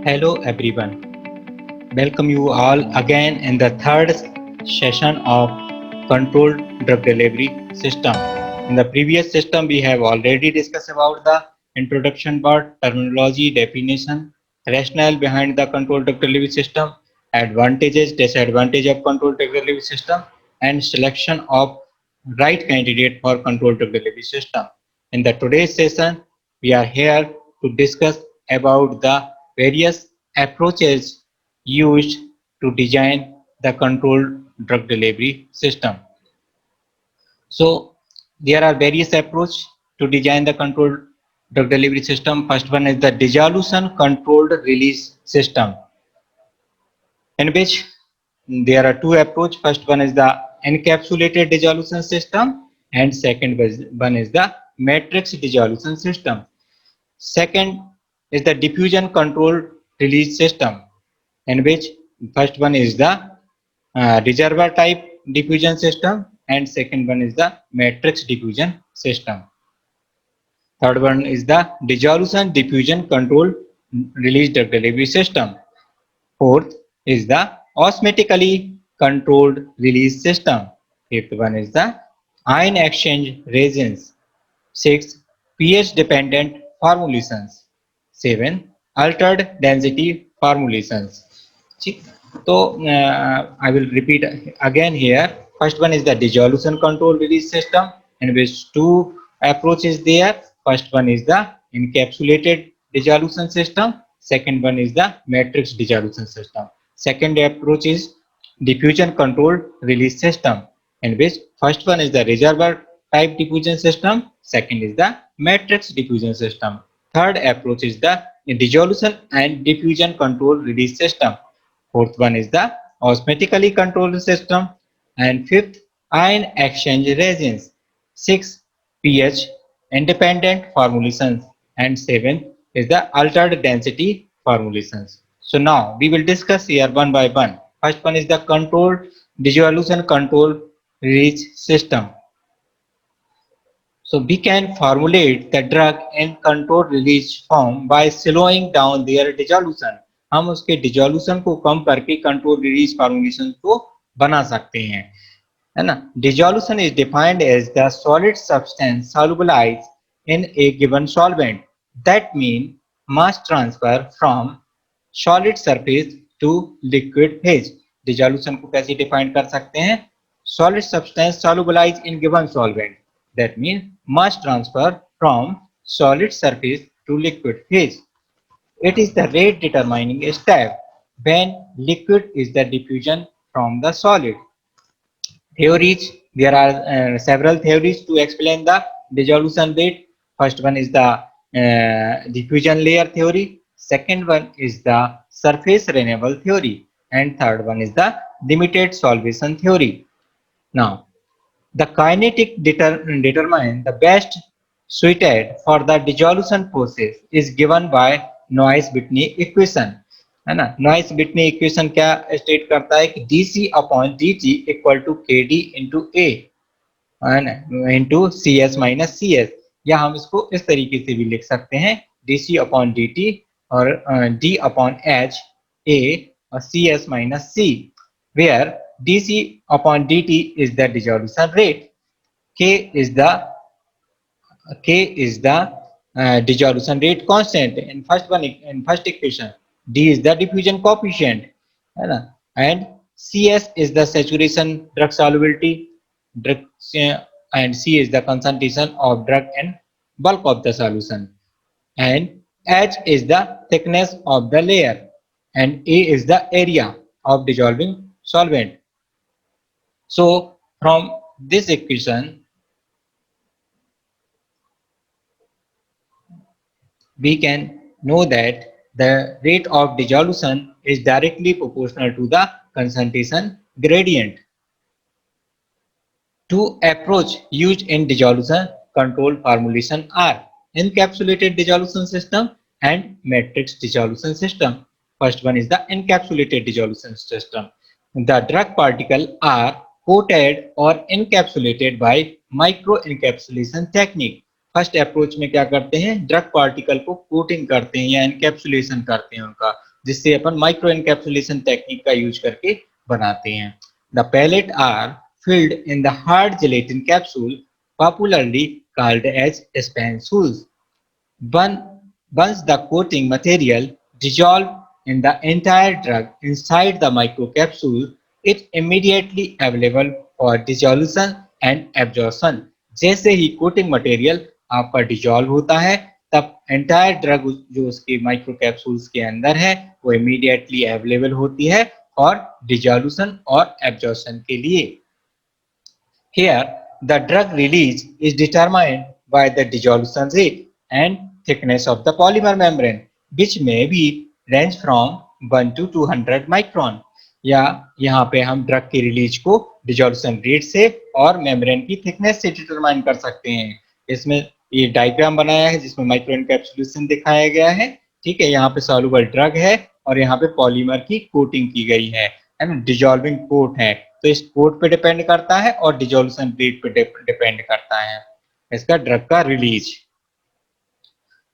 Hello everyone. Welcome you all again in the third session of controlled drug delivery system. In the previous system we have already discussed about the introduction part, terminology, definition, rationale behind the controlled drug delivery system, advantages, disadvantage of controlled drug delivery system, and selection of right candidate for controlled drug delivery system. In the today's session we are here to discuss about the various approaches used to design the controlled drug delivery system. So there are various approaches to design the controlled drug delivery system. First one is the dissolution controlled release system, in which there are two approaches. First one is the encapsulated dissolution system and second one is the matrix dissolution system. Second is the diffusion controlled release system, in which first one is the reservoir type diffusion system and second one is the matrix diffusion system. Third one is the dissolution diffusion controlled release drug delivery system. Fourth is the osmotically controlled release system. Fifth one is the ion exchange resins. Six, pH dependent formulations. 7, altered density formulations. ठीक, तो I will repeat again here. First one is the dissolution control release system, in which two approaches there. First one is the encapsulated dissolution system. Second one is the matrix dissolution system. Second approach is diffusion controlled release system, in which first one is the reservoir type diffusion system, second is the matrix diffusion system. Third approach is the dissolution and diffusion control release system. Fourth one is the osmotically controlled system, and fifth ion exchange resins. Sixth pH independent formulations, and seventh is the altered density formulations. So now we will discuss here one by one. First one is the controlled dissolution control release system. So we can formulate the drug in controlled release form by slowing down their dissolution. हम उसके dissolution को कम करके controlled release formulation को बना सकते हैं, है ना. Dissolution is defined as the solid substance solubilized in a given solvent. That means mass transfer from solid surface to liquid phase. Dissolution को कैसे define कर सकते हैं? Solid substance solubilized in given solvent. That means mass transfer from solid surface to liquid phase. It is the rate determining step when liquid is the diffusion from the solid. Theories. There are several theories to explain the dissolution rate. First one is the diffusion layer theory. Second one is the surface renewal theory, and third one is the limited solvation theory. Now, the kinetic determine the best suited for the dissolution process is given by Noyes-Whitney equation, है ना. Noyes-Whitney equation क्या state करता है कि dC upon dt equal to kd into a, है ना, into cs minus cs. या हम इसको इस तरीके से भी लिख सकते हैं dC अपॉन dt और d अपॉन h a और cs minus c, where dC upon dt is the dissolution rate, k is the dissolution rate constant in first equation, d is the diffusion coefficient, है ना, and cs is the saturation drug solubility, and c is the concentration of drug and bulk of the solution, and h is the thickness of the layer, and a is the area of dissolving solvent. So from this equation we can know that the rate of dissolution is directly proportional to the concentration gradient. Two approaches used in dissolution control formulation are encapsulated dissolution system and matrix dissolution system. First one is the encapsulated dissolution system. The drug particles are coated or encapsulated by micro encapsulation technique. First approach में क्या करते हैं, drug particle को coating करते हैं या encapsulation करते हैं उनका, जिससे अपन माइक्रो एनकैप्सुलेशन टेक्निक का यूज करके बनाते हैं। The pellet are filled in the hard gelatin capsule, popularly called as spansules. Once the coating material dissolved in the entire drug inside the microcapsule, it immediately available for dissolution and absorption. जैसे ही coating material आपका dissolve होता है तब entire drug जो उसके micro capsules के अंदर है वो इमीडिएटली अवेलेबल होती है और डिजोल्यूशन और एब्जॉर्प्शन के लिए। Here, the drug release is determined by the dissolution rate and thickness of the polymer membrane, which may be range from 1 to 200 micron. या यहाँ पे हम ड्रग की रिलीज को डिजोल्यूशन रेट से और मेम्ब्रेन की थिकनेस से डिटरमाइन कर सकते हैं। इसमें ये डायग्राम बनाया है जिसमें माइक्रो एनकैप्सुलेशन दिखाया गया है। ठीक है, यहाँ पे सॉल्युबल ड्रग है और यहाँ पे पॉलीमर की कोटिंग की गई है ना, डिजॉल्विंग कोट है। तो इस कोट पे डिपेंड करता है और डिजोल्यूशन रेट पे डिपेंड करता है इसका ड्रग का release.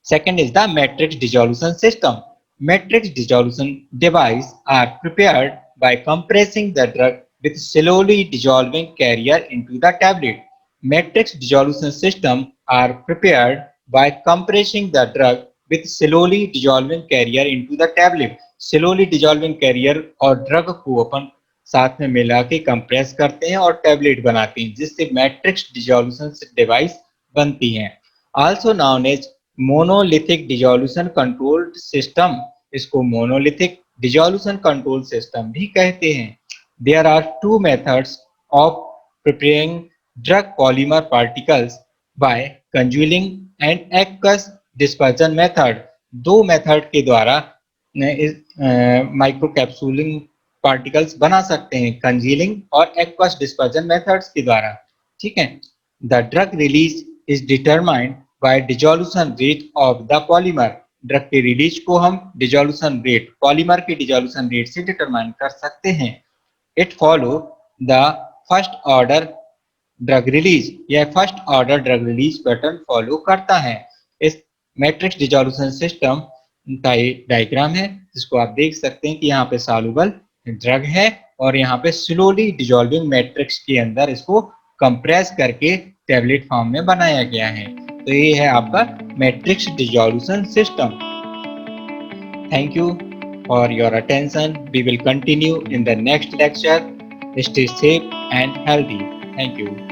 Second is the matrix dissolution system. Matrix dissolution devices are prepared by compressing the drug with slowly dissolving carrier into the tablet. Matrix dissolution system are prepared by compressing the drug with slowly dissolving carrier into the tablet. Slowly dissolving carrier और drug को अपन साथ में मिला के compress करते हैं और tablet बनाते हैं जिससे मैट्रिक्स डिसोल्यूशन डिवाइस बनती हैं। Also known as monolithic dissolution control system, इसको मोनोलिथिक डिसोल्यूशन कंट्रोल सिस्टम भी कहते हैं। There are two methods of preparing drug polymer particles by congealing and aqueous dispersion method. दो मेथड के द्वारा माइक्रो कैप्सूलिंग पार्टिकल्स बना सकते हैं, कंजीलिंग और एक्वस डिस्पर्जन मेथड्स के द्वारा। ठीक है, the drug release is determined by dissolution rate of the polymer. Drug के रिलीज को हम डिसोल्यूशन रेट, पॉलीमर के डिसोल्यूशन रेट से डिटरमाइन कर सकते हैं। It follow the first order drug release, यह first order drug release pattern follow करता है। इस मैट्रिक्स डिसोल्यूशन सिस्टम का एक डायग्राम है जिसको आप देख सकते हैं कि यहाँ पे सॉल्युबल ड्रग है और यहाँ पे स्लोली डिसॉल्विंग मैट्रिक्स के अंदर इसको कंप्रेस करके टैबलेट फॉर्म में बनाया गया है। तो ये है आपका matrix dissolution system. Thank you for your attention. We will continue in the next lecture. Stay safe and healthy. Thank you.